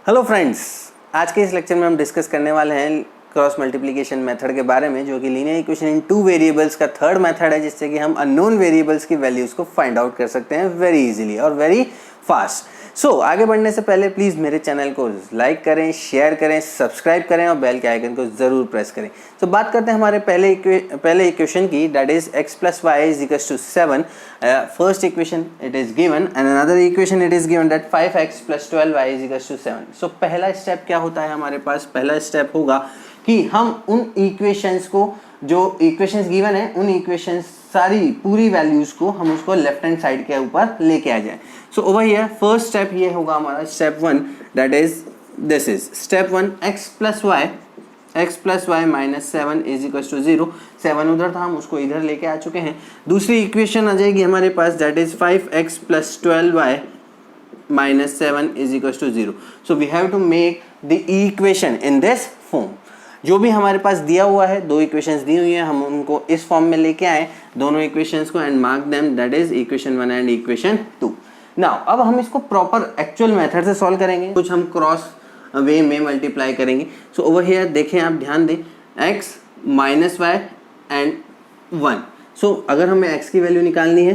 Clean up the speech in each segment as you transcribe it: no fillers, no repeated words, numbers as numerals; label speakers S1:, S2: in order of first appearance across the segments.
S1: Hello friends, आज के इस लेक्चर में हम डिस्कस करने वाले हैं क्रॉस मल्टीप्लिकेशन मेथड के बारे में, जो कि linear equation in two variables का थर्ड मेथड है, जिससे कि हम अननोन वेरिएबल्स की वैल्यूज को फाइंड आउट कर सकते हैं वेरी इजीली और वेरी फास्ट। सो आगे बढ़ने से पहले प्लीज़ मेरे चैनल को लाइक करें, शेयर करें, सब्सक्राइब करें और बेल के आइकन को ज़रूर प्रेस करें। सो बात करते हैं हमारे पहले इक्वेशन की, that is x plus y is equals to 7। First equation it is given and another equation it is given that 5x plus 12y is equals to 7। So पहला स्टेप क्या होता है हमारे पास? पहला स्टेप होगा कि हम उन इक्वेशंस को, जो इक्वेशंस गिवन है, उन इक्वेशंस सारी पूरी वैल्यूज को हम उसको लेफ्ट हैंड साइड के ऊपर लेके आ जाए। So over here first step ये होगा हमारा step 1, that is this is step 1, x plus y minus 7 is equal to 0। 7 उधर था, हम उसको इधर लेके आ चुके हैं। दूसरी इक्वेशन आ जाएगी हमारे पास, that is 5x plus 12y minus 7 is equal to 0। So we have to make the equation in this form. जो भी हमारे पास दिया हुआ है, दो इक्वेशंस दी हुई हैं, हम उनको इस फॉर्म में लेके आए दोनों इक्वेशंस को and mark them, that is equation 1 and equation 2। Now अब हम इसको प्रॉपर एक्चुअल मेथड से सॉल्व करेंगे, कुछ हम क्रॉस वे में मल्टीप्लाई करेंगे। सो ओवर हियर देखें, आप ध्यान दें, x माइनस वाई एंड 1। सो अगर हमें x की वैल्यू निकालनी है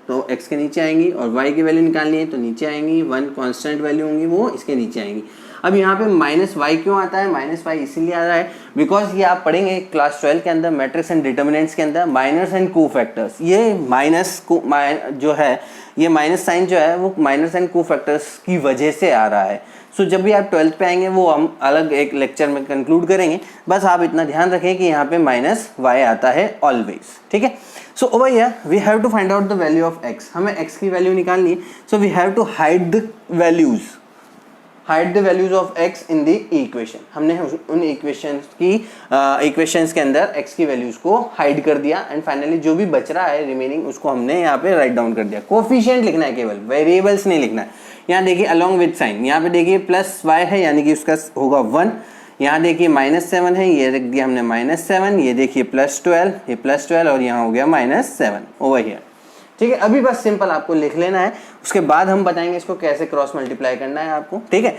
S1: तो x के नीचे आएंगी, और y की वैल्यू निकालनी है तो नीचे आएंगी। 1 कांस्टेंट वैल्यू होंगी, वो इसके नीचे आएंगी। अब यहाँ पे माइनस वाई क्यों आता है? माइनस वाई इसीलिए आ रहा है बिकॉज ये आप पढ़ेंगे क्लास 12 के अंदर मैट्रिक्स एंड डिटर्मिनेंट्स के अंदर, माइनस एंड कोफैक्टर्स। ये माइनस जो है, ये माइनस साइन जो है वो माइनस एंड कोफैक्टर्स की वजह से आ रहा है। सो जब भी आप 12th पे आएंगे वो हम अलग एक लेक्चर में कंक्लूड करेंगे। बस आप इतना ध्यान रखें कि यहाँ पे माइनस वाई आता है ऑलवेज, ठीक है। So over here we have to find out the value of x। हमें x की वैल्यू निकालनी है। So we have to hide the values of x in the equation. हमने उन इक्वेशंस के अंदर x की वैल्यूज को हाइड कर दिया एंड फाइनली जो भी बच रहा है रिमेनिंग, उसको हमने यहाँ पे राइट डाउन कर दिया। कोफिशिएंट लिखना है, केवल वेरिएबल्स नहीं लिखना है। यहाँ देखिए अलोंग विद साइन, यहाँ पे देखिए प्लस वाई है यानी कि उसका होगा 1। यहाँ देखिए माइनस 7 है, ये रख दिया हमने माइनस 7। ये देखिए प्लस 12, ये प्लस 12 और यहाँ हो गया माइनस 7 ओवर हियर, ठीक है। अभी बस सिंपल आपको लिख लेना है, उसके बाद हम बताएंगे इसको कैसे क्रॉस मल्टीप्लाई करना है आपको, ठीक है।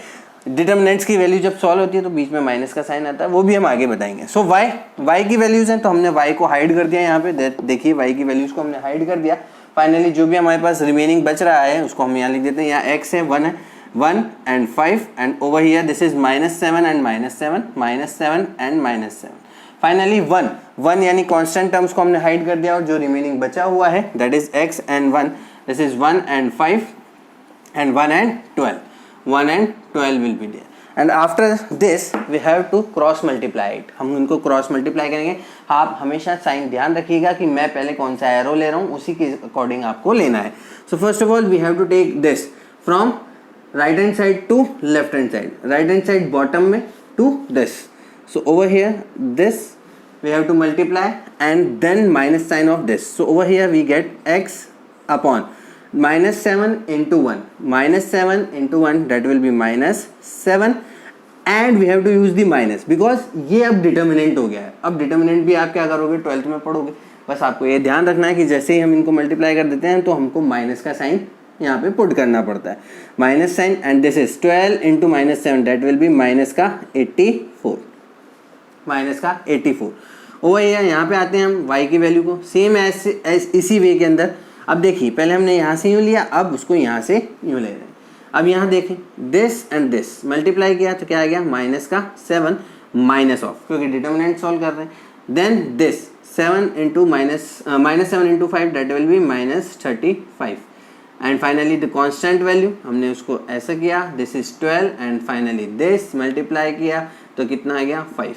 S1: डिटर्मिनेंट्स की वैल्यू जब सॉल्व होती है तो बीच में माइनस का साइन आता है, वो भी हम आगे बताएंगे। सो वाई की वैल्यूज हैं तो हमने वाई को हाइड कर दिया। यहाँ पे देखिए वाई की वैल्यूज को हमने हाइड कर दिया। फाइनली जो भी हमारे पास रिमेनिंग बच रहा है उसको हम यहाँ लिख देते हैं। यहाँ x है, 1 है, 1 and 5 and over here this is minus 7 and minus 7, minus 7 and minus 7। Finally 1 यानी कांस्टेंट टर्म्स को हमने हाइड कर दिया, और जो रिमेनिंग बचा हुआ है that is x and 1, this is 1 and 5 and 1 and 12, 1 and 12 will be there and after this we have to cross multiply it. हम उनको क्रॉस मल्टीप्लाई करेंगे। आप हमेशा साइन ध्यान रखिएगा कि मैं पहले कौन सा एरो ले रहा हूँ, उसी के अकॉर्डिंग आपको लेना है। So first of all we have to take this from right hand side to left hand side, right hand side bottom में to this. So over here this we have to multiply and then minus sign of this. So over here we get x upon minus 7 into 1, minus 7 into 1, that will be minus 7 and we have to use the minus because ये अब determinant हो गया है। अब determinant भी आप क्या करोगे, 12th में पढ़ोगे। बस आपको ये ध्यान रखना है कि जैसे ही हम इनको मल्टीप्लाई कर देते हैं तो हमको माइनस का साइन यहाँ पे पुट करना पड़ता है, minus sign and this is 12 into minus 7, that will be minus का 84, माइनस का 84। ओवर हियर यहाँ पे आते हैं हम y की वैल्यू को सेम एज इसी वे के अंदर। अब देखिए पहले हमने यहाँ से यूँ लिया, अब उसको यहाँ से यूँ ले रहे हैं। अब यहाँ देखें दिस एंड दिस मल्टीप्लाई किया तो क्या आ गया, माइनस का 7 माइनस ऑफ, क्योंकि डिटर्मिनेंट सॉल्व कर रहे हैं। Then this 7 into minus 7 into 5, that will be minus 35 and finally the constant value हमने उसको ऐसा किया, this is 12 and finally this multiply किया तो कितना आ गया 5।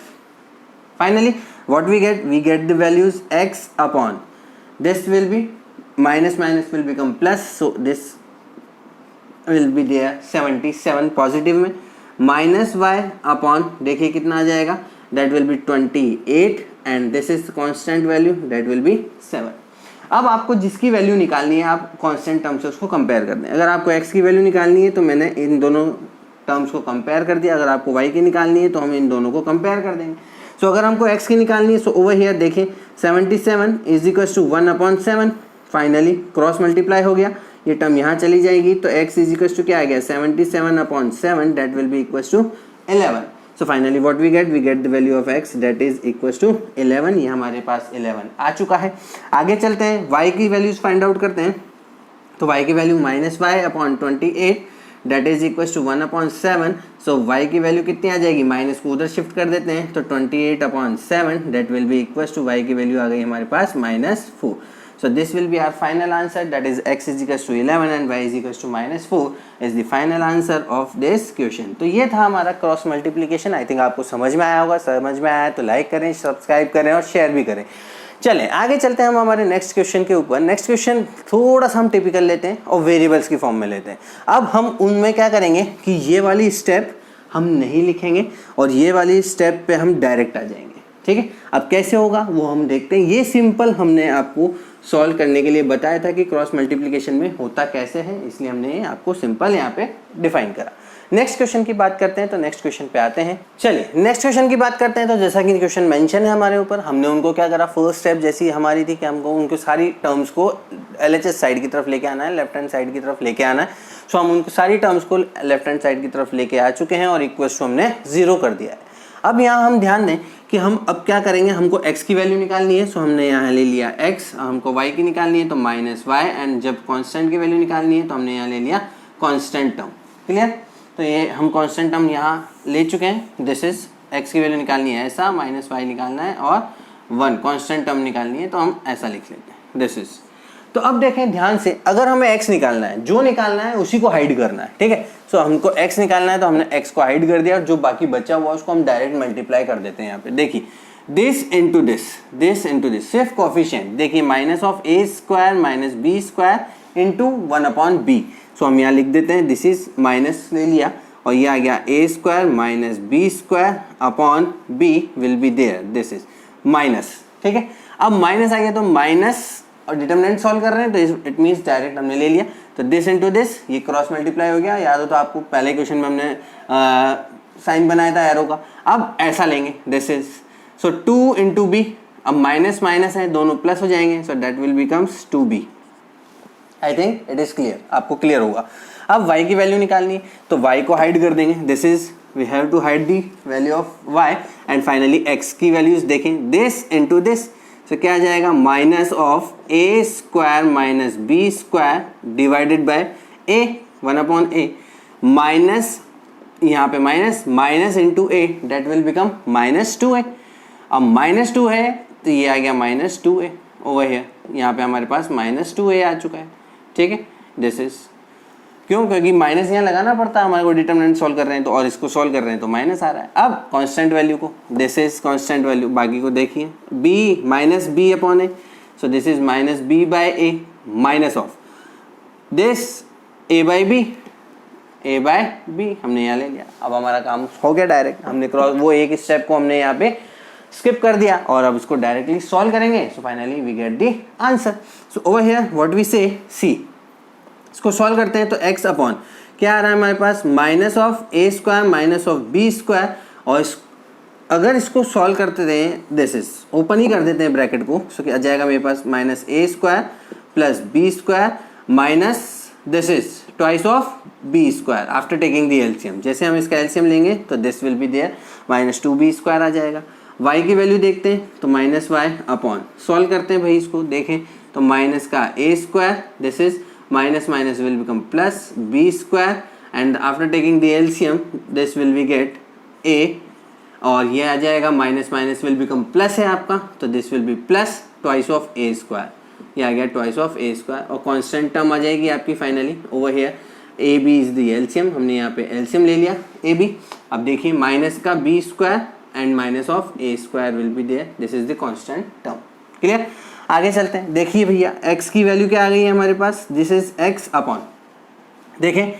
S1: Finally, what we get the values x upon this will be minus will become plus, so this will be there 77 positive में, minus y upon देखिए कितना आ जाएगा, that will be 28 and this is constant value, that will be 7। अब आपको जिसकी value निकालनी है आप कांस्टेंट टर्म से उसको कंपेयर कर दें। अगर आपको x की वैल्यू निकालनी है तो मैंने इन दोनों टर्म्स को कंपेयर कर दिया, अगर आपको y की निकालनी है तो हम इन दोनों को कंपेयर कर देंगे। सो अगर हमको x की निकालनी है, सो ओवर हियर देखें 77 is equal to 1 upon 7, finally cross multiply हो गया। ये टर्म यहाँ चली जाएगी, तो x इज इक्वल टू क्या आ गया 77/7 that will be equal to 11. So finally what we get the value of x that is equal to 11. ये हमारे पास 11 आ चुका है. आगे चलते हैं, y की वैल्यूज फाइंड आउट करते हैं. तो y की value -y/28 that is equal to 1/7. So y की वैल्यू कितनी आ जाएगी, माइनस को उधर शिफ्ट कर देते हैं, तो 28/7 that will be equal to y की वैल्यू आ गई हमारे पास -4. So this will be our final answer, that is x is equals to 11 and y is equals to -4 is the final answer of this question. तो ये था हमारा cross multiplication. I think आपको समझ में आया होगा. समझ में आया तो लाइक करें, सब्सक्राइब करें और शेयर भी करें. चलें आगे चलते हैं हम हमारे नेक्स्ट क्वेश्चन के ऊपर. नेक्स्ट क्वेश्चन थोड़ा सा हम टिपिकल लेते हैं और वेरिएबल्स की फॉर्म में लेते हैं. अब हम उनमें क्या करेंगे कि ये वाली स्टेप हम नहीं लिखेंगे और ये वाली स्टेप पे हम डायरेक्ट आ जाएंगे. ठीक है, अब कैसे होगा वो हम देखते हैं. ये सिंपल हमने आपको सॉल्व करने के लिए बताया था कि क्रॉस मल्टीप्लिकेशन में होता कैसे है, इसलिए हमने आपको सिंपल यहाँ पे डिफाइन करा. नेक्स्ट क्वेश्चन की बात करते हैं, तो नेक्स्ट क्वेश्चन पे आते हैं. चलिए नेक्स्ट क्वेश्चन की बात करते हैं. तो जैसा कि क्वेश्चन मेंशन है हमारे ऊपर, हमने उनको क्या करा, फर्स्ट स्टेप जैसी हमारी थी कि हमको उनको सारी टर्म्स को LHS साइड की तरफ लेके आना है, लेफ्ट हैंड साइड की तरफ लेके आना है. सो हम उनको सारी टर्म्स को लेफ्ट हैंड साइड की तरफ लेके आ चुके हैं और इक्वल टू हमने 0 कर दिया है. अब यहाँ हम ध्यान दें कि हम अब क्या करेंगे, हमको x की वैल्यू निकालनी है. सो हमने यहाँ ले लिया x, हमको y की निकालनी है तो -y, एंड जब कांस्टेंट की वैल्यू निकालनी है तो हमने यहाँ ले लिया कांस्टेंट टर्म. क्लियर. तो ये हम कांस्टेंट टर्म यहाँ ले चुके हैं. दिस इज x की वैल्यू निकालनी है ऐसा, -y निकालना है और 1 कांस्टेंट टर्म निकालनी है, तो हम ऐसा लिख लेते हैं. This is. तो अब देखें ध्यान से, अगर हमें x निकालना है, जो निकालना है उसी को हाइड करना है. ठीक है, सो हमको x निकालना है तो हमने x को हाइड कर दिया और जो बाकी बचा हुआ उसको हम डायरेक्ट मल्टीप्लाई कर देते हैं. यहाँ पे देखिए दिस इंटू दिस सिर्फ कोफिशिएंट देखिए, -a² - b² इंटू 1/b. सो हम यहाँ लिख देते हैं, दिस इज माइनस ले लिया और ये आ गया a² - b² will be there. This is minus. ठीक है, अब माइनस आ गया तो माइनस और डिटरमिनेंट सॉल्व कर रहे हैं तो इट मीन्स डायरेक्ट हमने ले लिया. तो दिस इनटू दिस, ये क्रॉस मल्टीप्लाई हो गया. याद हो तो आपको पहले क्वेश्चन में हमने साइन बनाया था एरो का. अब ऐसा लेंगे, this is. So 2 into b, अब माइनस माइनस है, दोनों प्लस हो जाएंगे, so that will becomes 2b. I think it is clear, आपको क्लियर होगा. अब y की वैल्यू निकालनी है तो y को हाइड कर देंगे. This is, we have to hide the value of y. And finally x की वैल्यूज देखें, दिस इंटू दिस. तो क्या आ जाएगा, minus of a² - b² divided by a, 1/a, minus यहाँ पे minus into a that will become -2a. अब -2 है तो ये आ गया -2a ओवर हियर. यहाँ पे हमारे पास -2a आ चुका है. ठीक है, दिस इज. क्यों, क्योंकि माइनस यहाँ लगाना पड़ता है हमारे को, डिटरमिनेंट सॉल्व कर रहे हैं तो, और इसको सॉल्व कर रहे हैं तो माइनस आ रहा है. अब कांस्टेंट वैल्यू को, दिस इज कांस्टेंट वैल्यू, बाकी को देखिए b -b/a. So this is -b/a minus of this a/b हमने यहाँ ले लिया. अब हमारा काम हो गया डायरेक्ट. हमने क्रॉस वो एक स्टेप को हमने यहाँ पे स्किप कर दिया और अब इसको डायरेक्टली सॉल्व करेंगे. So finally we get the answer. So over here what we say, see इसको सॉल्व करते हैं तो x अपॉन क्या आ रहा है हमारे पास, माइनस ऑफ a² - b². और अगर इसको सॉल्व करते हैं, दिस इज ओपन ही कर देते हैं ब्रैकेट को. सो क्या आ जाएगा मेरे पास, -a² + b² minus this is twice of b² after taking the LCM. जैसे हम इसका एलसीएम लेंगे तो this will be there, -2b² आ जाएगा. y की वैल्यू देखते हैं तो -y अपॉन, सॉल्व करते हैं भाई इसको, देखें तो माइनस का a², this is minus will become plus b² and after taking the LCM this will be get a, और ये आ जाएगा माइनस will become plus है आपका, तो this will be plus twice of a². ये आ गया twice of a² और constant term आ जाएगी आपकी finally over here. ab is the LCM, हमने यहाँ पे LCM ले लिया ab. अब देखिए माइनस का b² and minus of a² will be there. This is the constant term. Clear. आगे चलते हैं. देखिए भैया x की वैल्यू क्या आ गई है हमारे पास, दिस इज x अपॉन, देखें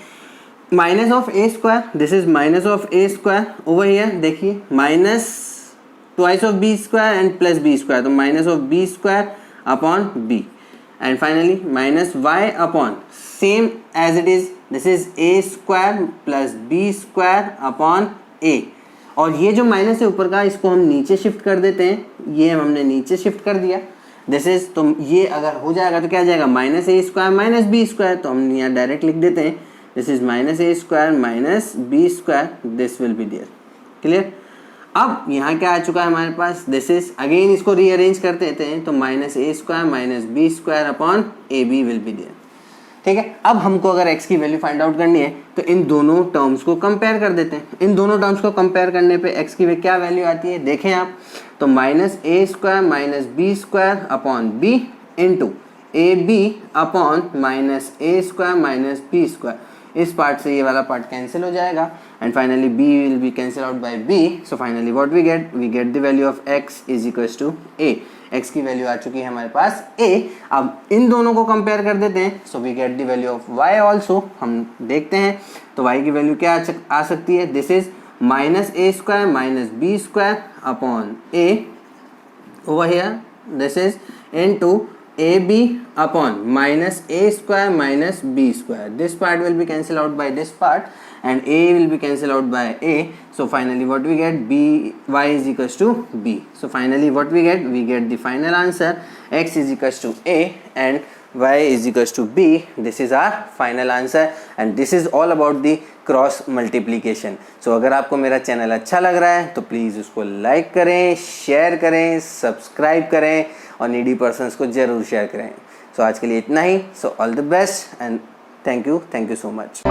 S1: minus of a², this is minus of a² over here. देखिए minus twice of b² and plus b², तो minus of b² upon b. And finally minus y upon same as it is, this is a² + b² upon a. और ये जो minus है ऊपर का, इसको हम नीचे शिफ्ट कर देते हैं. ये हमने नीचे शिफ्ट कर दिया. दिस इज, तो ये अगर हो जाएगा तो क्या आ जाएगा minus a square minus b square, तो हम यहाँ डायरेक्ट लिख देते हैं this is minus a square minus b square, this will be there. Clear. अब यहाँ क्या आ चुका है हमारे पास, दिस इज अगेन इसको रीअरेंज कर देते हैं, तो minus a square minus b square upon a b will be there. ठीक है, अब हमको अगर x की वैल्यू फाइंड आउट करनी है तो इन दोनों टर्म्स को कंपेयर कर देते हैं। इन दोनों टर्म्स को कंपेयर करने पे x की क्या वैल्यू आती है देखें आप, तो minus a square minus b square upon b into a b upon minus a square minus b square. इस पार्ट से ये वाला पार्ट कैंसिल हो जाएगा and finally b will be cancel out by b। So finally what we get the value of x is equals to a। x की value आ चुकी है हमारे पास a। अब इन दोनों को कंपेयर कर देते हैं, so we get the value of y also. हम देखते हैं तो y की वैल्यू क्या आ सकती है, this is minus a square minus b square upon a over here, this is into ab upon minus a square minus b square. This part will be cancelled out by this part and a will be cancelled out by a. So finally what we get, by is equals to b. So finally what we get the final answer, x is equals to a and y is equals to b. This is our final answer and this is all about the cross multiplication. So अगर आपको मेरा channel अच्छा लग रहा है तो please उसको like करें, शेयर करें, सब्सक्राइब करें और नीडी पर्सन्स को ज़रूर शेयर करें। सो आज के लिए इतना ही। So all the best and thank you so much.